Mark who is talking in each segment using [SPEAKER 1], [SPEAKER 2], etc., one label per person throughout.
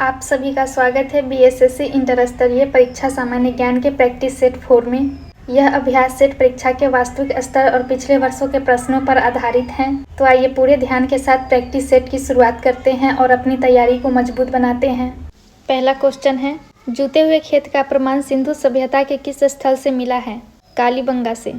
[SPEAKER 1] आप सभी का स्वागत है बीएसएससी इंटर स्तरीय परीक्षा सामान्य ज्ञान के प्रैक्टिस सेट 4 में। यह अभ्यास सेट परीक्षा के वास्तविक स्तर और पिछले वर्षों के प्रश्नों पर आधारित है। तो आइए पूरे ध्यान के साथ प्रैक्टिस सेट की शुरुआत करते हैं और अपनी तैयारी को मजबूत बनाते हैं। पहला क्वेश्चन है, जूते हुए खेत का प्रमाण सिंधु सभ्यता के किस स्थल से मिला है? कालीबंगा से।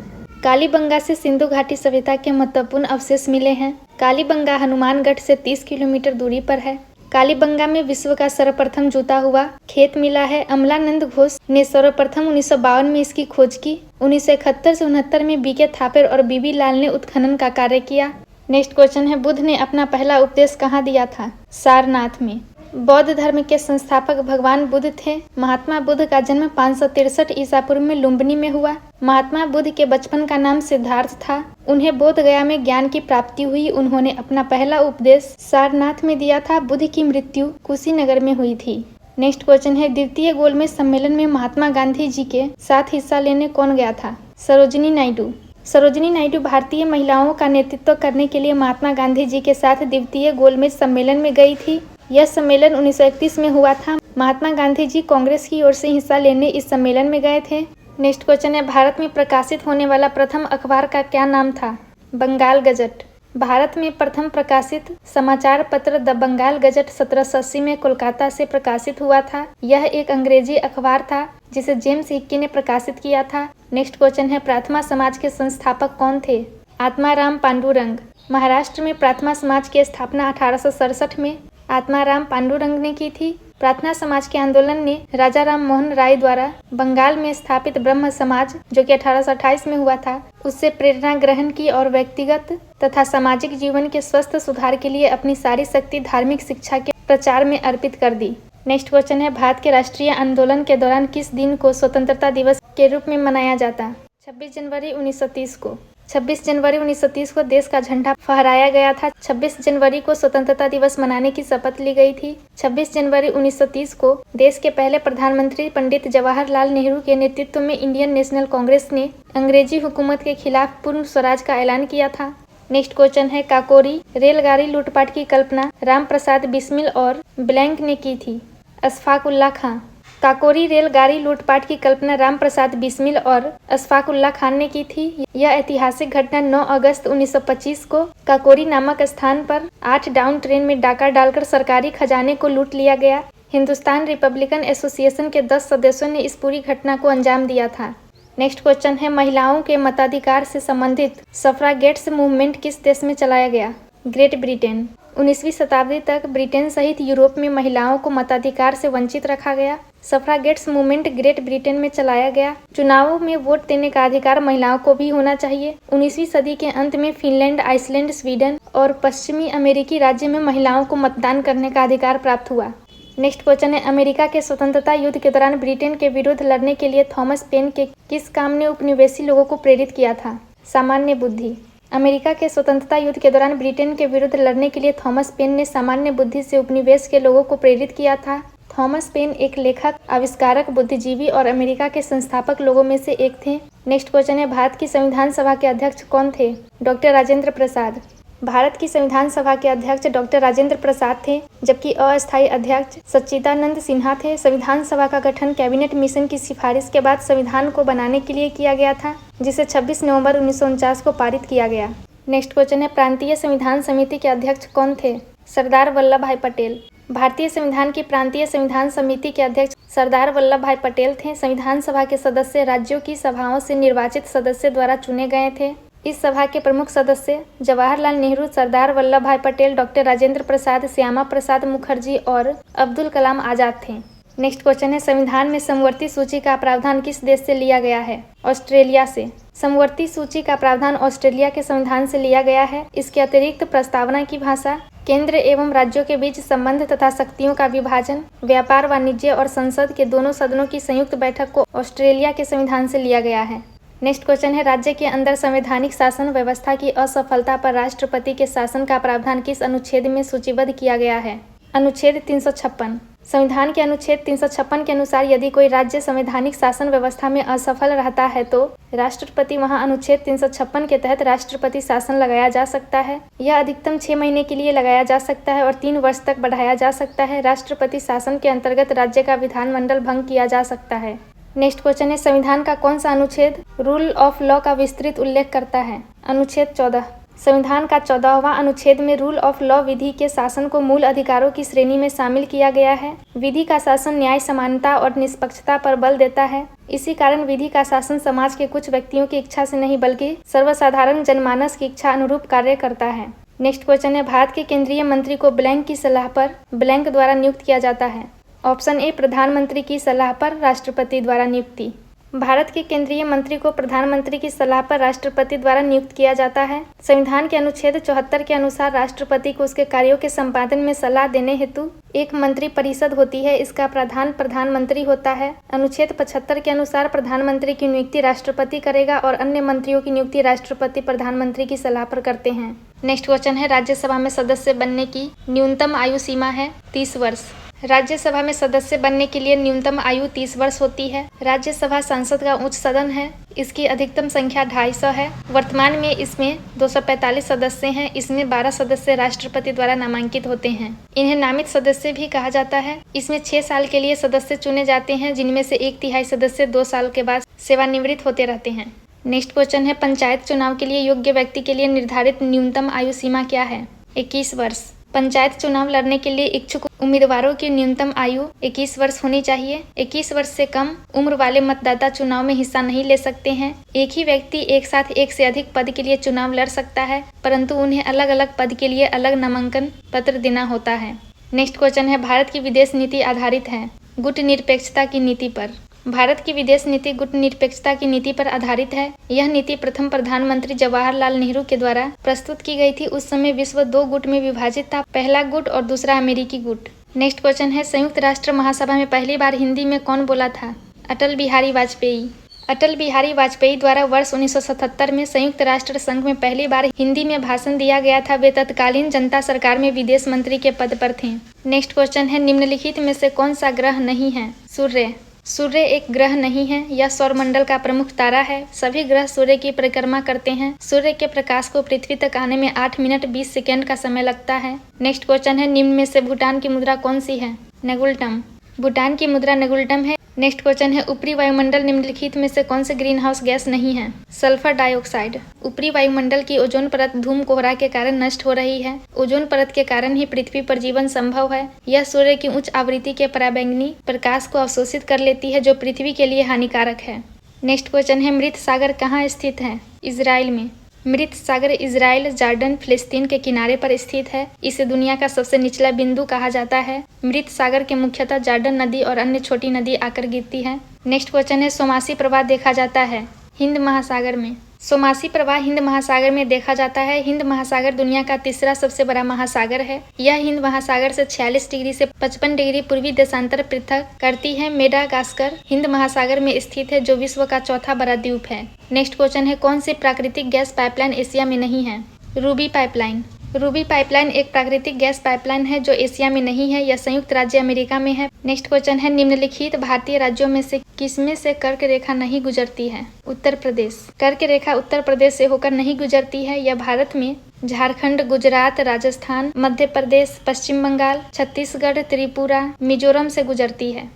[SPEAKER 1] कालीबंगा से सिंधु घाटी सभ्यता के महत्वपूर्ण अवशेष मिले हैं। कालीबंगा हनुमानगढ़ से 30 किलोमीटर दूरी पर है। कालीबंगा में विश्व का सर्वप्रथम जूता हुआ खेत मिला है। अमलानंद घोष ने सर्वप्रथम 1952 में इसकी खोज की। 1971 से 69 में बीके थापर और बीबी लाल ने उत्खनन का कार्य किया। नेक्स्ट क्वेश्चन है, बुद्ध ने अपना पहला उपदेश कहाँ दिया था? सारनाथ में। बौद्ध धर्म के संस्थापक भगवान बुद्ध थे। महात्मा बुद्ध का जन्म 563 ईसा पूर्व में लुम्बिनी में हुआ। महात्मा बुद्ध के बचपन का नाम सिद्धार्थ था। उन्हें बोध गया में ज्ञान की प्राप्ति हुई। उन्होंने अपना पहला उपदेश सारनाथ में दिया था। बुद्ध की मृत्यु कुशीनगर में हुई थी। नेक्स्ट क्वेश्चन है, द्वितीय गोलमेज सम्मेलन में महात्मा गांधी जी के साथ हिस्सा लेने कौन गया था? सरोजिनी नायडू। सरोजिनी नायडू भारतीय महिलाओं का नेतृत्व करने के लिए महात्मा गांधी जी के साथ द्वितीय गोलमेज सम्मेलन में गई थी। यह सम्मेलन 1931 में हुआ था। महात्मा गांधी जी कांग्रेस की ओर से हिस्सा लेने इस सम्मेलन में गए थे। नेक्स्ट क्वेश्चन है, भारत में प्रकाशित होने वाला प्रथम अखबार का क्या नाम था? बंगाल गजट। भारत में प्रथम प्रकाशित समाचार पत्र द बंगाल गजट 1780 में कोलकाता से प्रकाशित हुआ था। यह एक अंग्रेजी अखबार था जिसे जेम्स हिक्की ने प्रकाशित किया था। नेक्स्ट क्वेश्चन है, प्रार्थना समाज के संस्थापक कौन थे? आत्माराम पांडुरंग। महाराष्ट्र में प्रार्थना समाज की स्थापना 1867 में आत्माराम पांडुरंग ने की थी। प्रार्थना समाज के आंदोलन ने राजा राम मोहन राय द्वारा बंगाल में स्थापित ब्रह्म समाज, जो कि 1828 में हुआ था, उससे प्रेरणा ग्रहण की और व्यक्तिगत तथा सामाजिक जीवन के स्वस्थ सुधार के लिए अपनी सारी शक्ति धार्मिक शिक्षा के प्रचार में अर्पित कर दी। नेक्स्ट क्वेश्चन है, भारत के राष्ट्रीय आंदोलन के दौरान किस दिन को स्वतंत्रता दिवस के रूप में मनाया जाता? 26 जनवरी 1930 को। 26 जनवरी 1930 को देश का झंडा फहराया गया था। 26 जनवरी को स्वतंत्रता दिवस मनाने की शपथ ली गई थी। 26 जनवरी 1930 को देश के पहले प्रधानमंत्री पंडित जवाहरलाल नेहरू के नेतृत्व में इंडियन नेशनल कांग्रेस ने अंग्रेजी हुकूमत के खिलाफ पूर्ण स्वराज का ऐलान किया था। नेक्स्ट क्वेश्चन है, काकोरी रेलगाड़ी लूटपाट की कल्पना राम प्रसाद बिस्मिल और ब्लैंक ने की थी? अशफाक उल्लाह खां। काकोरी रेलगाड़ी लूटपाट की कल्पना राम प्रसाद बिस्मिल और अशफाक उल्लाह खान ने की थी। यह ऐतिहासिक घटना 9 अगस्त 1925 को काकोरी नामक स्थान पर 8 डाउन ट्रेन में डाका डालकर सरकारी खजाने को लूट लिया गया। हिंदुस्तान रिपब्लिकन एसोसिएशन के 10 सदस्यों ने इस पूरी घटना को अंजाम दिया था। नेक्स्ट क्वेश्चन है, महिलाओं के मताधिकार से संबंधित सफ्रागेट्स मूवमेंट किस देश में चलाया गया? Great Britain. 19वीं शताब्दी तक ब्रिटेन सहित यूरोप में महिलाओं को मताधिकार से वंचित रखा गया। सफ्रागेट्स मूवमेंट ग्रेट ब्रिटेन में चलाया गया। चुनावों में वोट देने का अधिकार महिलाओं को भी होना चाहिए। 19वीं सदी के अंत में फिनलैंड, आइसलैंड, स्वीडन और पश्चिमी अमेरिकी राज्य में महिलाओं को मतदान करने का अधिकार प्राप्त हुआ। नेक्स्ट क्वेश्चन है, अमेरिका के स्वतंत्रता युद्ध के दौरान ब्रिटेन के विरुद्ध लड़ने के लिए थॉमस पेन के किस काम ने उपनिवेशी लोगों को प्रेरित किया था? सामान्य बुद्धि। अमेरिका के स्वतंत्रता युद्ध के दौरान ब्रिटेन के विरुद्ध लड़ने के लिए थॉमस पेन ने सामान्य बुद्धि से उपनिवेश के लोगों को प्रेरित किया था। थॉमस पेन एक लेखक, आविष्कारक, बुद्धिजीवी और अमेरिका के संस्थापक लोगों में से एक थे। नेक्स्ट क्वेश्चन है, भारत की संविधान सभा के अध्यक्ष कौन थे? डॉक्टर राजेंद्र प्रसाद। भारत की संविधान सभा के अध्यक्ष डॉक्टर राजेंद्र प्रसाद थे, जबकि अस्थायी अध्यक्ष सच्चिदानंद सिन्हा थे। संविधान सभा का गठन कैबिनेट मिशन की सिफारिश के बाद संविधान को बनाने के लिए किया गया था, जिसे 26 नवंबर 1949 को पारित किया गया। नेक्स्ट क्वेश्चन है, प्रांतीय संविधान समिति के अध्यक्ष कौन थे? सरदार वल्लभ भाई पटेल। भारतीय संविधान की प्रांतीय संविधान समिति के अध्यक्ष सरदार वल्लभ भाई पटेल थे। संविधान सभा के सदस्य राज्यों की सभाओं से निर्वाचित सदस्य द्वारा चुने गए थे। इस सभा के प्रमुख सदस्य जवाहरलाल नेहरू, सरदार वल्लभ भाई पटेल, डॉक्टर राजेंद्र प्रसाद, श्यामा प्रसाद मुखर्जी और अब्दुल कलाम आजाद थे। नेक्स्ट क्वेश्चन है, संविधान में समवर्ती सूची का प्रावधान किस देश से लिया गया है? ऑस्ट्रेलिया से। समवर्ती सूची का प्रावधान ऑस्ट्रेलिया के संविधान से लिया गया है। इसके अतिरिक्त प्रस्तावना की भाषा, केंद्र एवं राज्यों के बीच संबंध तथा शक्तियों का विभाजन, व्यापार, वाणिज्य और संसद के दोनों सदनों की संयुक्त बैठक को ऑस्ट्रेलिया के संविधान से लिया गया है। नेक्स्ट क्वेश्चन है, राज्य के अंदर संवैधानिक शासन व्यवस्था की असफलता पर राष्ट्रपति के शासन का प्रावधान किस अनुच्छेद में सूचीबद्ध किया गया है? अनुच्छेद 356। संविधान के अनुच्छेद 356 के अनुसार यदि कोई राज्य संवैधानिक शासन व्यवस्था में असफल रहता है तो राष्ट्रपति वहां अनुच्छेद 356 के तहत राष्ट्रपति शासन लगाया जा सकता है। यह अधिकतम 6 महीने के लिए लगाया जा सकता है और 3 वर्ष तक बढ़ाया जा सकता है। राष्ट्रपति शासन के अंतर्गत राज्य का विधानमंडल भंग किया जा सकता है। नेक्स्ट क्वेश्चन है, संविधान का कौन सा अनुच्छेद रूल ऑफ लॉ का विस्तृत उल्लेख करता है? अनुच्छेद 14। संविधान का 14वां अनुच्छेद में रूल ऑफ लॉ विधि के शासन को मूल अधिकारों की श्रेणी में शामिल किया गया है। विधि का शासन न्याय, समानता और निष्पक्षता पर बल देता है। इसी कारण विधि का शासन समाज के कुछ व्यक्तियों की इच्छा से नहीं बल्कि सर्वसाधारण जनमानस की इच्छा अनुरूप कार्य करता है। नेक्स्ट क्वेश्चन है, भारत के केंद्रीय मंत्री को ब्लैंक की सलाह पर ब्लैंक द्वारा नियुक्त किया जाता है? ऑप्शन ए, प्रधानमंत्री की सलाह पर राष्ट्रपति द्वारा नियुक्ति। भारत के केंद्रीय मंत्री को प्रधानमंत्री की सलाह पर राष्ट्रपति द्वारा नियुक्त किया जाता है। संविधान के अनुच्छेद 74 के अनुसार राष्ट्रपति को उसके कार्यों के संपादन में सलाह देने हेतु एक मंत्री परिषद होती है। इसका प्रधान प्रधानमंत्री होता है। अनुच्छेद 75 के अनुसार प्रधानमंत्री की नियुक्ति राष्ट्रपति करेगा और अन्य मंत्रियों की नियुक्ति राष्ट्रपति प्रधानमंत्री की सलाह पर करते हैं। नेक्स्ट क्वेश्चन है, राज्यसभा में सदस्य बनने की न्यूनतम आयु सीमा है 30 वर्ष। राज्यसभा में सदस्य बनने के लिए न्यूनतम आयु 30 वर्ष होती है। राज्यसभा संसद का उच्च सदन है। इसकी अधिकतम संख्या 250 है। वर्तमान में इसमें 245 सदस्य हैं। इसमें 12 सदस्य राष्ट्रपति द्वारा नामांकित होते हैं। इन्हें नामित सदस्य भी कहा जाता है। इसमें 6 साल के लिए सदस्य चुने जाते हैं, जिनमें से 1/3 सदस्य 2 साल के बाद सेवानिवृत्त होते रहते हैं। नेक्स्ट क्वेश्चन है, पंचायत चुनाव के लिए योग्य व्यक्ति के लिए निर्धारित न्यूनतम आयु सीमा क्या है? 21 वर्ष। पंचायत चुनाव लड़ने के लिए इच्छुक उम्मीदवारों की न्यूनतम आयु 21 वर्ष होनी चाहिए। 21 वर्ष से कम उम्र वाले मतदाता चुनाव में हिस्सा नहीं ले सकते हैं। एक ही व्यक्ति एक साथ एक से अधिक पद के लिए चुनाव लड़ सकता है, परंतु उन्हें अलग अलग पद के लिए अलग नामांकन पत्र देना होता है। नेक्स्ट क्वेश्चन है, भारत की विदेश नीति आधारित है गुटनिरपेक्षता की नीति पर। भारत की विदेश नीति गुटनिरपेक्षता की नीति पर आधारित है। यह नीति प्रथम प्रधानमंत्री जवाहरलाल नेहरू के द्वारा प्रस्तुत की गई थी। उस समय विश्व 2 गुट में विभाजित था, पहला गुट और दूसरा अमेरिकी गुट। नेक्स्ट क्वेश्चन है, संयुक्त राष्ट्र महासभा में पहली बार हिंदी में कौन बोला था? अटल बिहारी वाजपेयी। अटल बिहारी वाजपेयी द्वारा वर्ष 1977 में संयुक्त राष्ट्र संघ में पहली बार हिंदी में भाषण दिया गया था। वे तत्कालीन जनता सरकार में विदेश मंत्री के पद पर थे। नेक्स्ट क्वेश्चन है, निम्नलिखित में से कौन सा ग्रह नहीं है? सूर्य। सूर्य एक ग्रह नहीं है, यह सौरमंडल का प्रमुख तारा है। सभी ग्रह सूर्य की परिक्रमा करते हैं। सूर्य के प्रकाश को पृथ्वी तक आने में 8 मिनट 20 सेकेंड का समय लगता है। नेक्स्ट क्वेश्चन है, निम्न में से भूटान की मुद्रा कौन सी है? नेगुल्टम। भूटान की मुद्रा नेगुल्टम है। नेक्स्ट क्वेश्चन है, ऊपरी वायुमंडल निम्नलिखित में से कौन से ग्रीन हाउस गैस नहीं है? Sulphur dioxide. ऊपरी वायुमंडल की ओजोन परत धूम कोहरा के कारण नष्ट हो रही है। ओजोन परत के कारण ही पृथ्वी पर जीवन संभव है। यह सूर्य की उच्च आवृत्ति के पराबैंगनी प्रकाश को अवशोषित कर लेती है, जो पृथ्वी के लिए हानिकारक है। नेक्स्ट क्वेश्चन है, मृत सागर कहाँ स्थित है? इजराइल में। मृत सागर इजराइल, जॉर्डन, फिलिस्तीन के किनारे पर स्थित है। इसे दुनिया का सबसे निचला बिंदु कहा जाता है। मृत सागर के मुख्यतः जॉर्डन नदी और अन्य छोटी नदी आकर गिरती है। नेक्स्ट क्वेश्चन है, सोमासी प्रवाह देखा जाता है हिंद महासागर में। सोमासी प्रवाह हिंद महासागर में देखा जाता है। हिंद महासागर दुनिया का तीसरा सबसे बड़ा महासागर है। यह हिंद महासागर से 46 डिग्री से 55 डिग्री पूर्वी देशांतर पृथक करती है। मेडागास्कर हिंद महासागर में स्थित है, जो विश्व का चौथा बड़ा द्वीप है। नेक्स्ट क्वेश्चन है, कौन सी प्राकृतिक गैस पाइपलाइन एशिया में नहीं है? Ruby pipeline. रूबी पाइपलाइन एक प्राकृतिक गैस पाइपलाइन है जो एशिया में नहीं है। यह संयुक्त राज्य अमेरिका में है। नेक्स्ट क्वेश्चन है, निम्नलिखित भारतीय राज्यों में से किसमें से कर्क रेखा नहीं गुजरती है? उत्तर प्रदेश। कर्क रेखा उत्तर प्रदेश से होकर नहीं गुजरती है। यह भारत में झारखंड, गुजरात, राजस्थान, मध्य प्रदेश, पश्चिम बंगाल, छत्तीसगढ़, त्रिपुरा, मिजोरम से गुजरती है।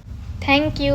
[SPEAKER 1] Thank you.